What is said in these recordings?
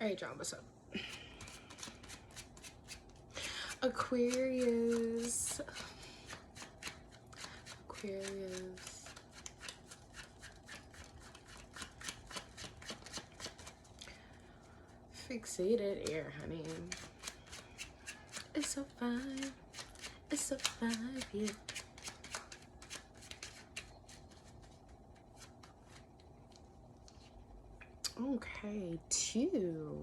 Alright, y'all, what's up? Aquarius. Aquarius. Fixated air, honey. It's so fine. It's so fine, yeah. Okay, two.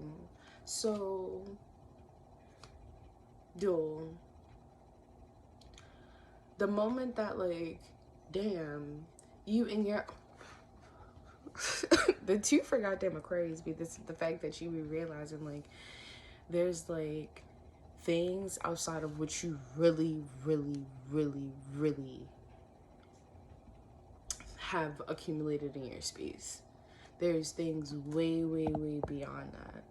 So, dual. The moment that, like, damn, you and your the two for goddamn Aquarius be this the fact that you be realizing like there's like things outside of what you really have accumulated in your space. There's things way beyond that.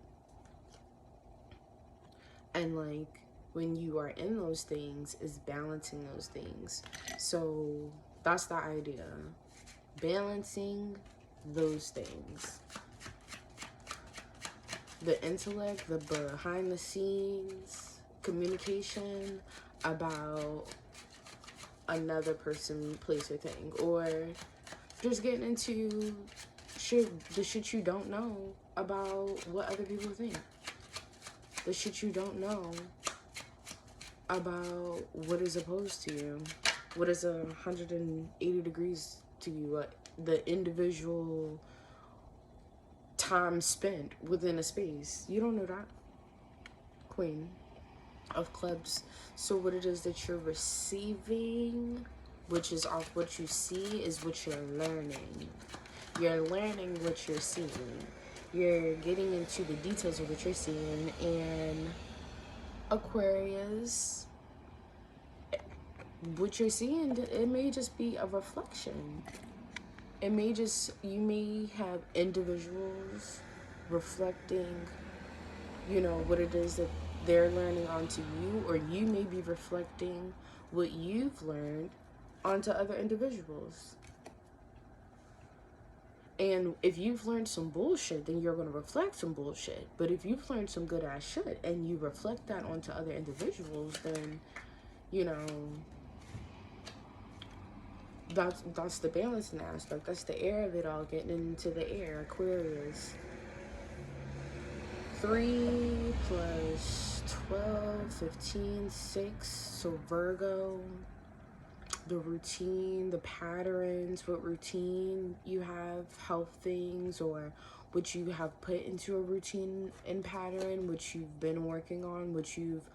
And like when you are in those things is balancing those things. So that's the idea. Balancing those things. The intellect, the behind the scenes communication about another person, place, or thing. Or just getting into the shit you don't know about what other people think. The shit you don't know about what is opposed to you. What is 180 degrees to you. The individual time spent within a space. You don't know that. Queen of Clubs. So what it is that you're receiving, which is off what you see, is what you're learning. You're learning what you're seeing. You're getting into the details of what you're seeing. And Aquarius, what you're seeing, it may just be a reflection. It may just, you may have individuals reflecting, you know, what it is that they're learning onto you, or you may be reflecting what you've learned onto other individuals. And if you've learned some bullshit, then you're going to reflect some bullshit. But if you've learned some good ass shit and you reflect that onto other individuals, then, you know, that's the balancing aspect. That's the air of it all, getting into the air. Aquarius. 3 plus 12, 15, 6. So Virgo. The routine, the patterns, what routine you have, health things, or what you have put into a routine and pattern, which you've been working on, which you've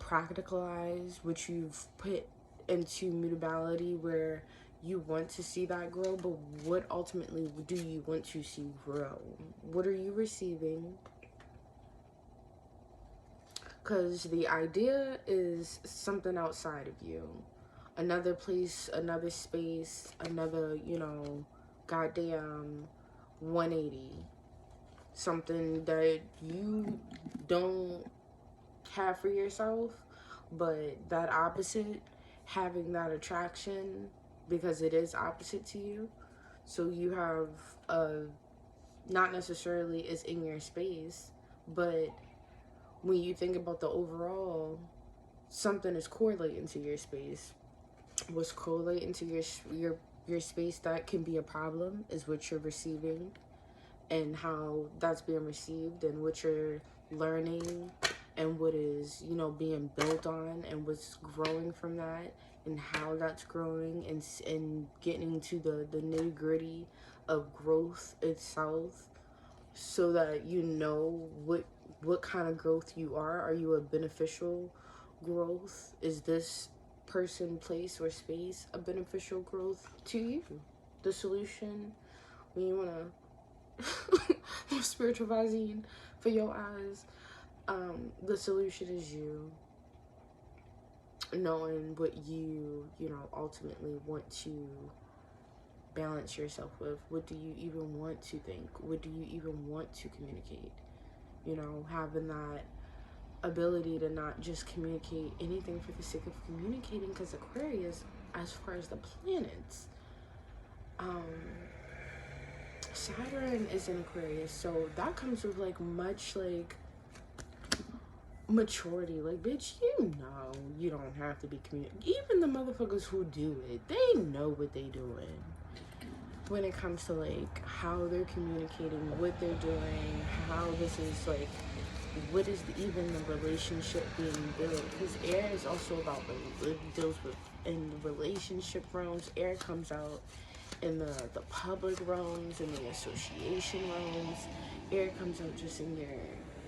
practicalized, which you've put into mutability where you want to see that grow, but what ultimately do you want to see grow? What are you receiving? Because the idea is something outside of you. Another place, another space, another, you know, goddamn 180. Something that you don't have for yourself, but that opposite, having that attraction, because it is opposite to you. So you have not necessarily is in your space, but when you think about the overall, something is correlating to your space. What's correlating to your space that can be a problem is what you're receiving and how that's being received, and what you're learning, and what is, you know, being built on, and what's growing from that, and how that's growing, and getting into the nitty gritty of growth itself, so that you know what kind of growth you are. Are you a beneficial growth? Is this person, place, or space a beneficial growth to you? The solution, when you want to spiritual vaccine for your eyes, the solution is you knowing what you know, ultimately want to balance yourself with. What do you even want to think? What do you even want to communicate? You know, having that ability to not just communicate anything for the sake of communicating, because Aquarius, as far as the planets, Saturn is in Aquarius, so that comes with like much like maturity. Like, bitch, you know you don't have to be even the motherfuckers who do it, they know what they doing when it comes to like how they're communicating, what they're doing, how this is like, what is even the relationship being built, because air is also about like, it deals with in the relationship realms. Air comes out in the public realms, in the association realms. Air comes out just in your,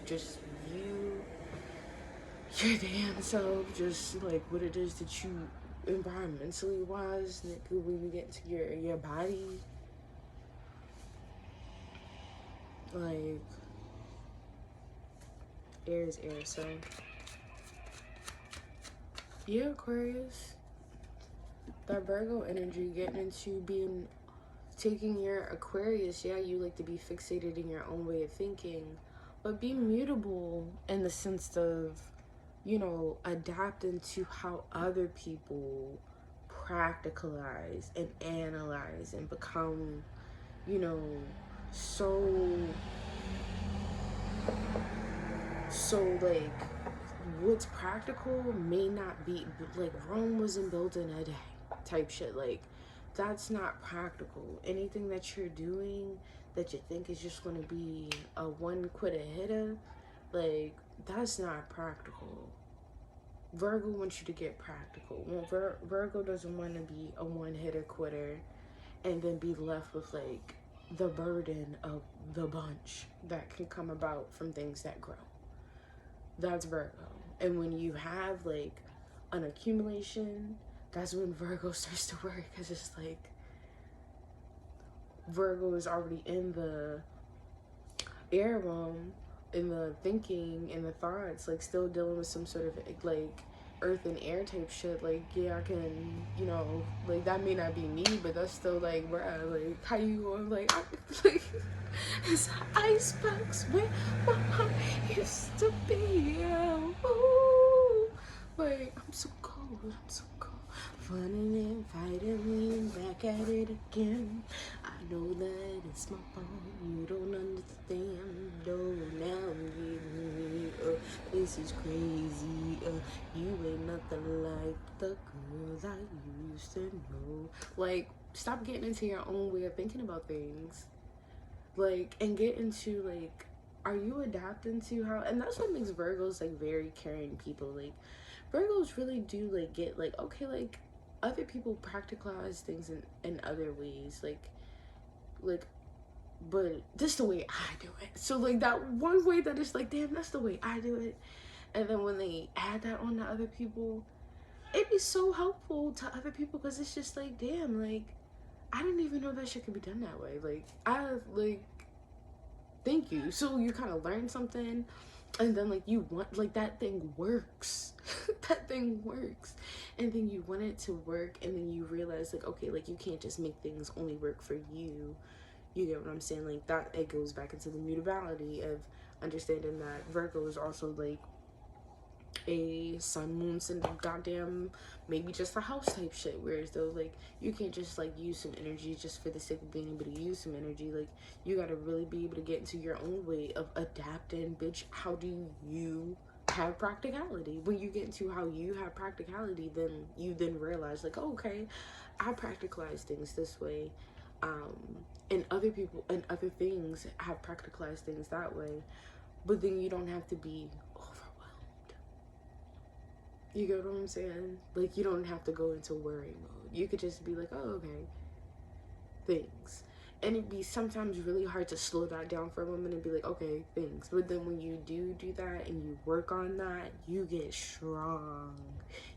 just you, your damn self, just like what it is that you environmentally wise, nigga, when you get to your body, like air is air. So yeah, Aquarius, that Virgo energy, getting into being, taking your Aquarius, yeah, you like to be fixated in your own way of thinking, but be mutable in the sense of, you know, adapting to how other people practicalize and analyze and become, you know, so like what's practical may not be like Rome wasn't built in a day type shit. Like, that's not practical. Anything that you're doing that you think is just going to be a one quitter hitter, like, that's not practical. Virgo wants you to get practical. Well, Virgo doesn't want to be a one hitter quitter and then be left with like the burden of the bunch that can come about from things that grow. That's Virgo. And when you have like an accumulation, that's when Virgo starts to work, because it's like Virgo is already in the air realm, in the thinking, in the thoughts, like still dealing with some sort of like earth and air type shit. Like, yeah, I can, you know, like that may not be me, but that's still like, bruh, like how you going, like, like it's icebox where my heart used to be. Yeah. Ooh. Like, I'm so cold, I'm so cold. Running and fighting me, back at it again. I know that it's my fault, you don't understand. No, now I'm giving me up. This is crazy. You ain't nothing like the girls I used to know. Like, stop getting into your own way of thinking about things. Like, and get into like, are you adapting to how? And that's what makes Virgos like very caring people. Like, Virgos really do like get like, okay, like other people practicalize things in other ways, like, but this is the way I do it. So like that one way that is like, damn, that's the way I do it. And then when they add that on to other people, it'd be so helpful to other people, because it's just like, damn, like I didn't even know that shit could be done that way. Like, I like, thank you. So you kind of learn something, and then like you want, like, that thing works. That thing works, and then you want it to work, and then you realize like, okay, like you can't just make things only work for you. You get what I'm saying? Like, that, it goes back into the mutability of understanding that Virgo is also like a sun, moon, and goddamn maybe just a house type shit. Whereas though, like, you can't just like use some energy just for the sake of being able to use some energy. Like, you gotta really be able to get into your own way of adapting. Bitch, how do you have practicality? When you get into how you have practicality, then you then realize like, oh, okay, I practicalize things this way, and other people and other things have practicalized things that way. But then you don't have to be overwhelmed. You get what I'm saying? Like, you don't have to go into worry mode. You could just be like, oh, okay, things. And it'd be sometimes really hard to slow that down for a moment and be like, okay, things. But then when you do that and you work on that, you get strong.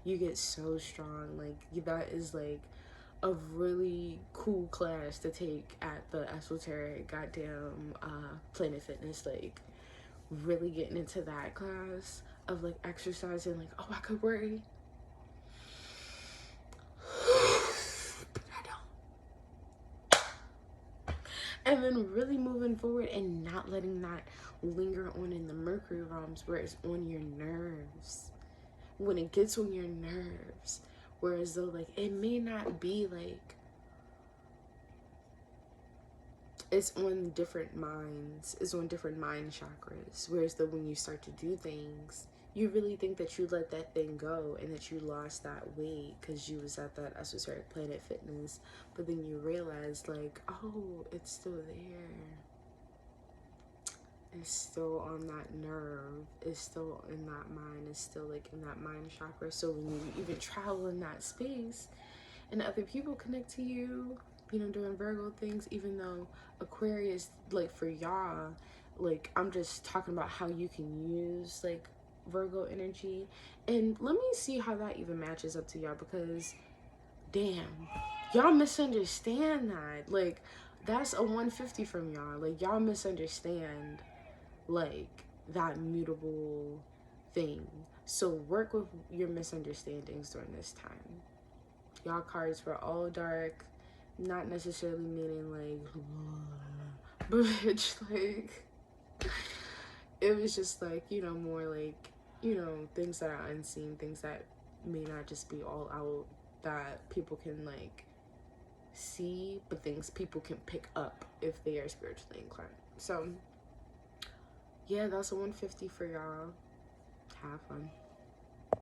You get so strong. Like, that is like a really cool class to take at the esoteric goddamn Planet Fitness. Like, really getting into that class of like exercising, like, oh, I could worry, but I don't. And then really moving forward and not letting that linger on in the Mercury realms, where it's on your nerves. When it gets on your nerves, whereas though, like, it may not be like, it's on different minds, it's on different mind chakras. Whereas though when you start to do things, you really think that you let that thing go and that you lost that weight because you was at that esoteric Planet Fitness, but then you realize like, oh, it's still there. It's still on that nerve. It's still in that mind. It's still like in that mind chakra. So when you even travel in that space and other people connect to you, you know, doing Virgo things, even though Aquarius, like for y'all, like I'm just talking about how you can use like Virgo energy. And let me see how that even matches up to y'all, because damn, y'all misunderstand that. Like that's a 150 from y'all. Like y'all misunderstand like that mutable thing. So work with your misunderstandings during this time. Y'all cards were all dark, not necessarily meaning like, but bitch, like, it was just like, you know, more like, you know, things that are unseen, things that may not just be all out, that people can like see, but things people can pick up if they are spiritually inclined. So yeah, that's a 150 for y'all. Have fun.